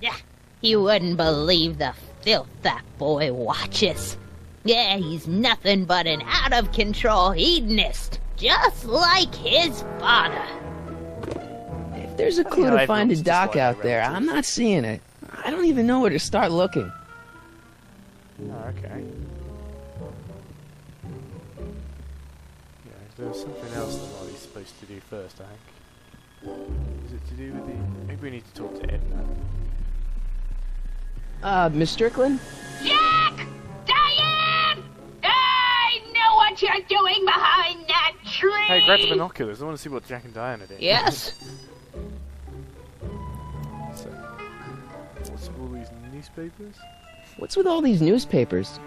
Yeah, you wouldn't believe the filth that boy watches. Yeah, he's nothing but an out-of-control hedonist, just like his father. If there's a clue to find a doc out there, I'm not seeing it. I don't even know where to start looking. Oh, okay. Yeah, there's something else that Marty's supposed to do first, I think. Is it to do with the... Maybe we need to talk to Edna. Miss Strickland? Jack! Diane! I know what you're doing behind that tree! Hey, grab the binoculars. I want to see what Jack and Diane are doing. Yes? So, what's with all these newspapers? What's with all these newspapers?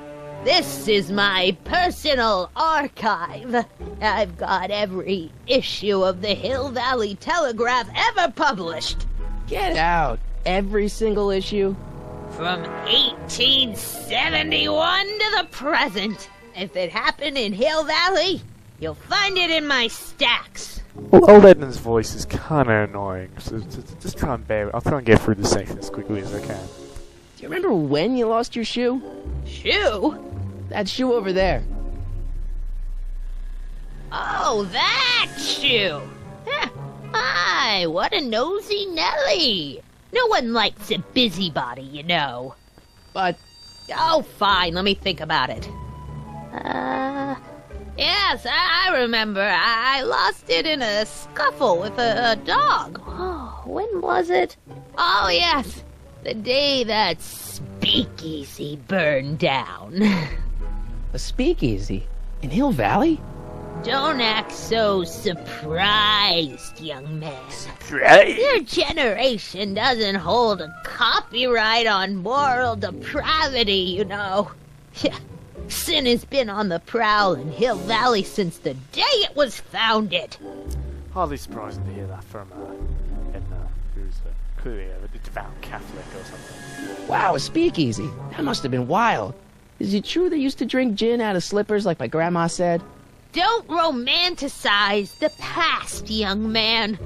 This is my personal archive. I've got every issue of the Hill Valley Telegraph ever published. Get out! Every single issue? From 1871 to the present. If it happened in Hill Valley, you'll find it in my stacks. Well, old Edna's voice is kind of annoying, so just try and bear it. I'll try and get through the section as quickly as I can. Do you remember when you lost your shoe? Shoe? That shoe over there. Oh, that shoe! Huh. My, what a nosy Nelly! No one likes a busybody, you know. But... Oh, fine, let me think about it. Yes, I remember. I lost it in a scuffle with a dog. Oh, when was it? Oh, yes, the day that speakeasy burned down. A speakeasy? In Hill Valley? Don't act so surprised, young man. Surprised? Your generation doesn't hold a copyright on moral depravity, you know. Sin has been on the prowl in Hill Valley since the day it was founded. Hardly surprising to hear that from Edna, who's clearly a devout Catholic or something. Wow, a speakeasy. That must have been wild. Is it true they used to drink gin out of slippers like my grandma said? Don't romanticize the past, young man.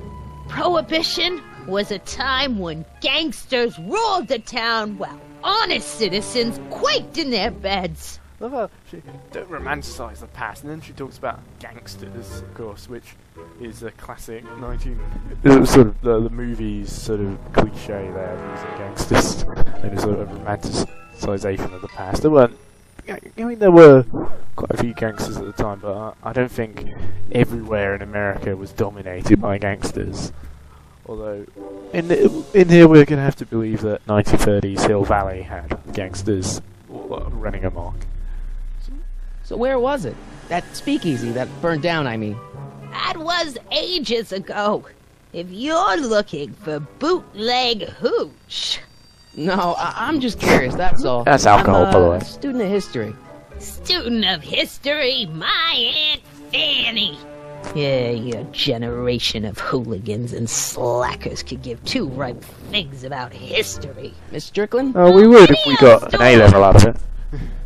Prohibition was a time when gangsters ruled the town while honest citizens quaked in their beds. I love how she don't romanticize the past, and then she talks about gangsters, of course, which is a classic sort of the movies sort of cliche there, using gangsters and a sort of romanticization of the past. There weren't. I mean, there were quite a few gangsters at the time, but I don't think everywhere in America was dominated by gangsters. Although, in here we're going to have to believe that 1930s Hill Valley had gangsters running amok. So where was it? That speakeasy that burned down, I mean. That was ages ago. If you're looking for bootleg hooch. No, I'm just curious, that's all. That's alcohol, I'm by the way. A student of history. Student of history, my Aunt Fanny. Yeah, your generation of hooligans and slackers could give two ripe figs about history. Miss Strickland? Oh, we would if we got an A-level out of it.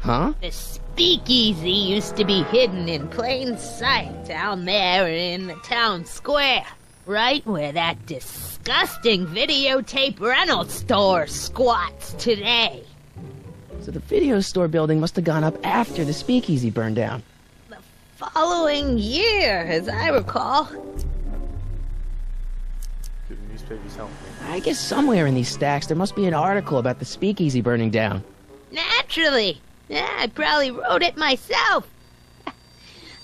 Huh? The speakeasy used to be hidden in plain sight down there in the town square. Right where that disgusting videotape rental store squats today. So the video store building must have gone up after the speakeasy burned down. The following year, as I recall. Do the newspapers help me? I guess somewhere in these stacks there must be an article about the speakeasy burning down. Naturally. Yeah, I probably wrote it myself.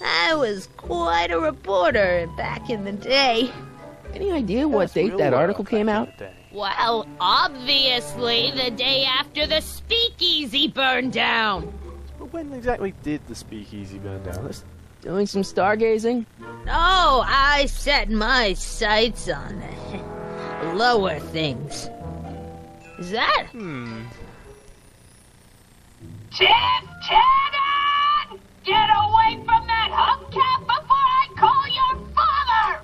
I was quite a reporter back in the day. Any idea what date that article came out? Well, obviously the day after the speakeasy burned down. But when exactly did the speakeasy burn down? Doing some stargazing? Oh, I set my sights on lower things. Is that? Lieutenant! Get away from that hubcap before I call your father!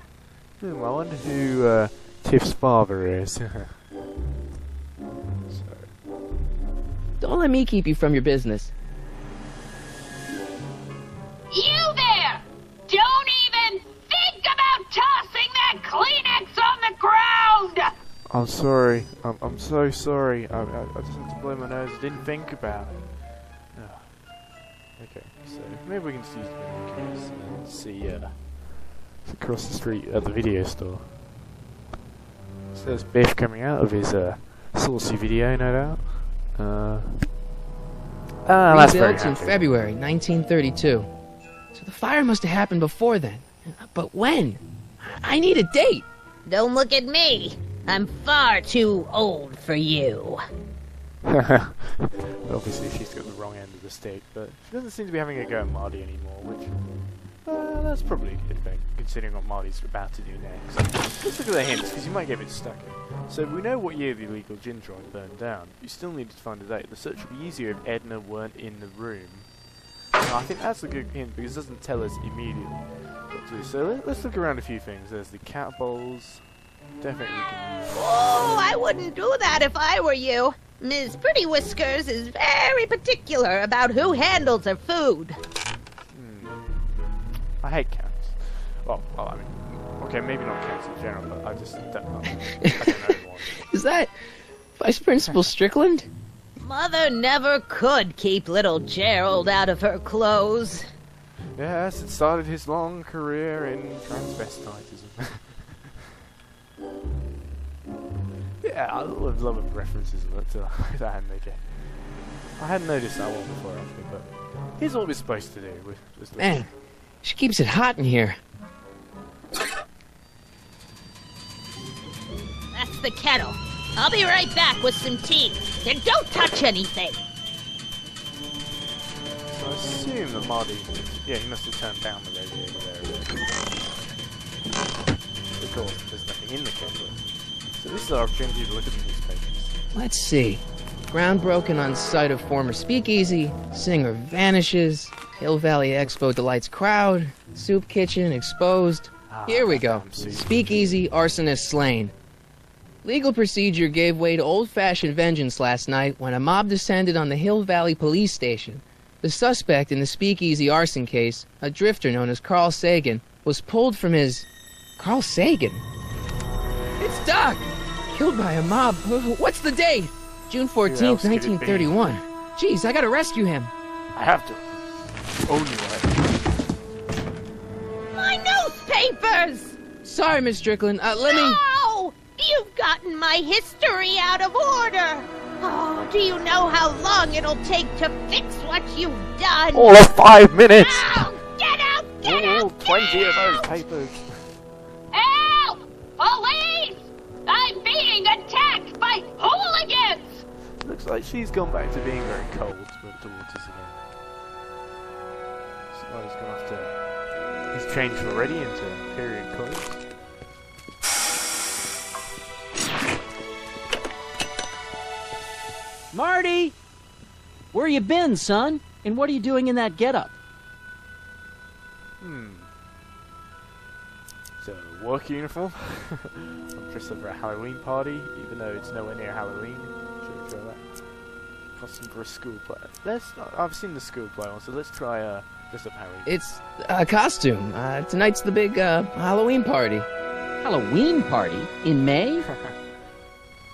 I wonder who Tiff's father is. Don't let me keep you from your business. You there! Don't even think about tossing that Kleenex on the ground! I'm sorry. I'm so sorry. I just had to blow my nose. I didn't think about it. Oh. Okay, so maybe we can just use the case and see across the street at the video store. So there's Biff coming out of his saucy video, no doubt. That's very Rebuilt in February 1932. So the fire must have happened before then. But when? I need a date. Don't look at me. I'm far too old for you. Obviously she's got the wrong end of the stick, but she doesn't seem to be having a go at Marty anymore, which that's probably a good thing, considering what Marty's about to do next. Let's look at the hints, because you might get a bit stuck in. So we know what year the illegal gin joint burned down. You still need to find a date. The search would be easier if Edna weren't in the room. Now, I think that's a good hint, because it doesn't tell us immediately what to do. So let's look around a few things. There's the cat bowls. Definitely we can use. Oh, I wouldn't do that if I were you. Ms. Pretty Whiskers is very particular about who handles her food. I hate cats. Well, I mean, okay, maybe not cats in general, but I just don't know. I don't know one. Is that Vice Principal Strickland? Mother never could keep little Gerald out of her clothes. Yes, it started his long career in transvestitism. Yeah, I love references to anime. I hadn't noticed that one before, actually, but here's what we're supposed to do. Man, she keeps it hot in here. That's the kettle. I'll be right back with some tea. And don't touch anything. So I assume that Marty, yeah, he must have turned down the radiator there. Of course, there's nothing in the kettle. So this is our opportunity to look at the newspapers. Let's see. Ground broken on site of former speakeasy. Singer vanishes. Hill Valley Expo delights crowd. Soup kitchen exposed. Here we go. Speakeasy arsonist slain. Legal procedure gave way to old-fashioned vengeance last night when a mob descended on the Hill Valley police station. The suspect in the speakeasy arson case, a drifter known as Carl Sagan, was pulled from his... Carl Sagan? It's Doc! Killed by a mob. What's the date? June 14th, 1931. Jeez, I gotta rescue him. I have to. Only way. My newspapers! Sorry, Miss Strickland. Let me... No! You've gotten my history out of order. Oh, do you know how long it'll take to fix what you've done? All of 5 minutes! Ow! Get out! Get out! 20 of those papers. Help! Police! I'm being attacked by hooligans! Looks like she's gone back to being very cold towards us again. So he's gonna have to... He's changed already into period clothes. Marty! Where you been, son? And what are you doing in that getup? So, work uniform. I'm dressed up for a Halloween party, even though it's nowhere near Halloween. Should try that. Costume for a school play. I've seen the school play one, so let's try dress up Halloween. It's a costume. Tonight's the big Halloween party. Halloween party? In May?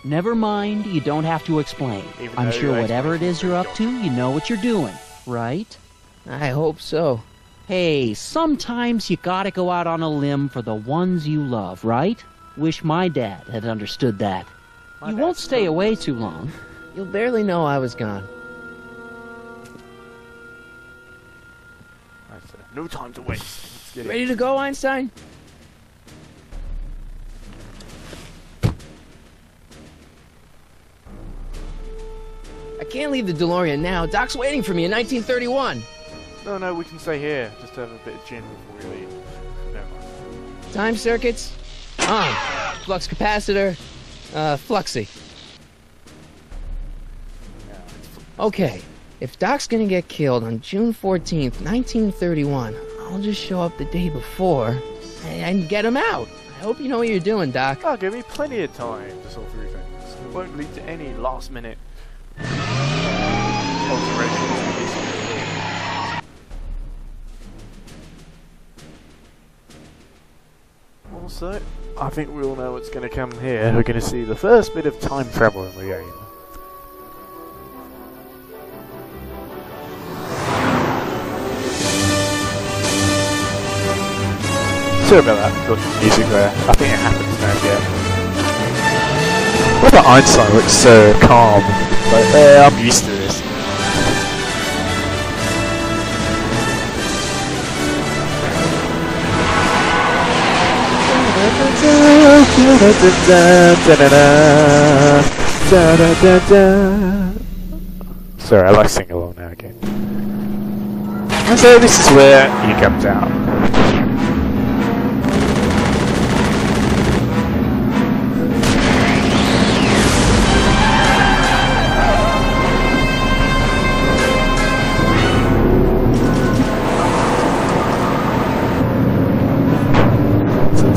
Never mind, you don't have to explain. I'm sure whatever it is you're up to, you know what you're doing, right? I hope so. Hey, sometimes you gotta go out on a limb for the ones you love, right? Wish my dad had understood that. You won't stay away too long. You'll barely know I was gone. No time to waste. Let's get Ready to go, Einstein? I can't leave the DeLorean now. Doc's waiting for me in 1931. No, we can stay here. Just have a bit of gin before we leave. Never mind. Time circuits on. Flux capacitor fluxy. Okay, if Doc's gonna get killed on June 14th, 1931, I'll just show up the day before and get him out. I hope you know what you're doing, Doc. Oh, give me plenty of time to sort through things. It won't lead to any last-minute alterations. Also, I think we all know what's going to come here. We're going to see the first bit of time travel in the game. Sorry about that, got the music there. I think it happens now again. What about Einstein looks so calm? Like, I'm used to this. Sorry, I like singing along now again. And so this is where he comes out.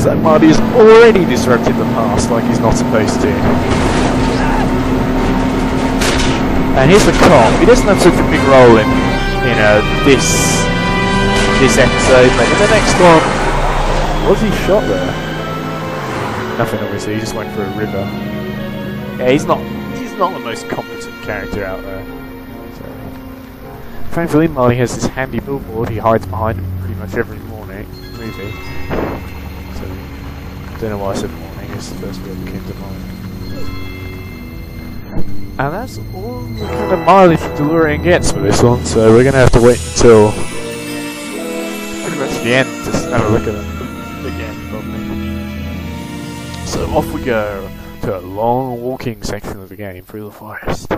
That Marty has already disrupted the past like he's not supposed to. And here's the cop. He doesn't have such a big role in, this episode, but in the next one, was he shot there? Nothing, obviously. He just went for a river. Yeah, he's not the most competent character out there. So, thankfully, Marty has this handy billboard he hides behind pretty much every movie. I don't know why I said morning, it's the first word that came to mind. And that's all the kind of mileage DeLorean gets for this one, so we're going to have to wait until pretty much the end to have a look at it again, probably. So off we go to a long walking section of the game through the forest.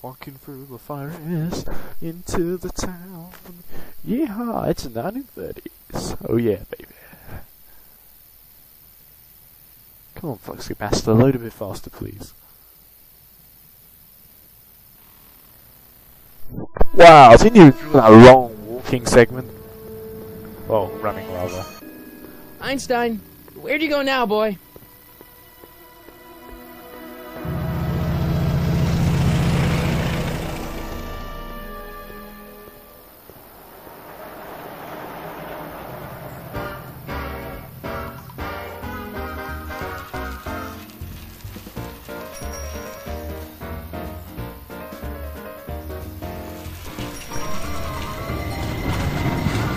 Walking through the forest into the town. Yeehaw, it's the 1930s. Oh yeah, baby. Come on, Foxy Bastard, load a bit faster, please. Wow, didn't you do that long walking segment? Well, running rather. Einstein, where'd you go now, boy?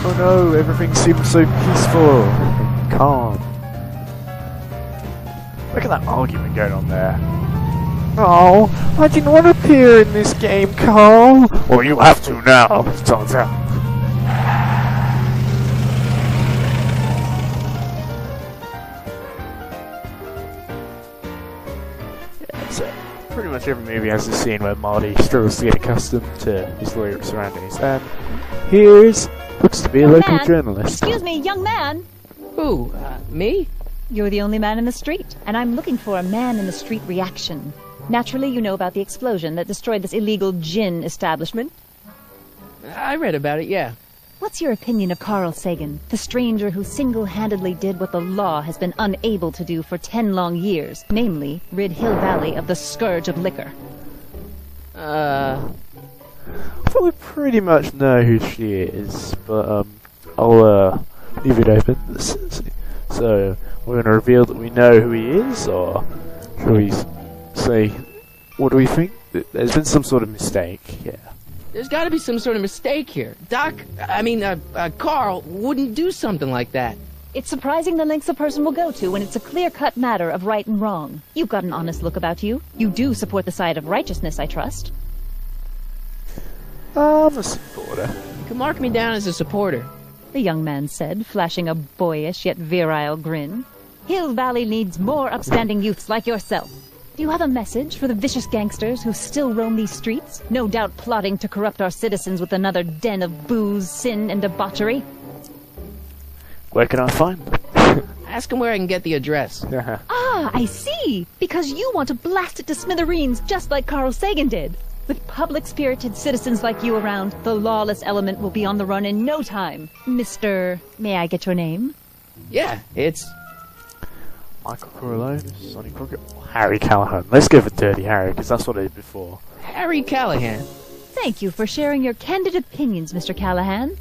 Oh no, everything seems so peaceful and calm. Look at that argument going on there. Oh, I didn't want to appear in this game, Carl. Well, you have to now, it turns out. Yeah, so pretty much every movie has a scene where Marty struggles to get accustomed to his lyric surroundings. And here's looks to be a local journalist. Excuse me, young man. Who? Me? You're the only man in the street, and I'm looking for a man-in-the-street reaction. Naturally, you know about the explosion that destroyed this illegal gin establishment. I read about it, yeah. What's your opinion of Carl Sagan, the stranger who single-handedly did what the law has been unable to do for 10 long years, namely, rid Hill Valley of the scourge of liquor? I thought we pretty much know who she is, but I'll leave it open. So, we're going to reveal that we know who he is, or shall we say, what do we think? There's been some sort of mistake, yeah. There's got to be some sort of mistake here. Carl wouldn't do something like that. It's surprising the lengths a person will go to when it's a clear-cut matter of right and wrong. You've got an honest look about you. You do support the side of righteousness, I trust. I'm a supporter. You can mark me down as a supporter. The young man said, flashing a boyish yet virile grin. Hill Valley needs more upstanding youths like yourself. Do you have a message for the vicious gangsters who still roam these streets, no doubt plotting to corrupt our citizens with another den of booze, sin, and debauchery? Where can I find them? Ask him where I can get the address. Ah, I see! Because you want to blast it to smithereens just like Carl Sagan did. With public-spirited citizens like you around, the lawless element will be on the run in no time. Mr. May I get your name? Yeah, it's Michael Corleone, Sonny Crockett, Harry Callahan. Let's go for Dirty Harry, because that's what I did before. Harry Callahan. Thank you for sharing your candid opinions, Mr. Callahan.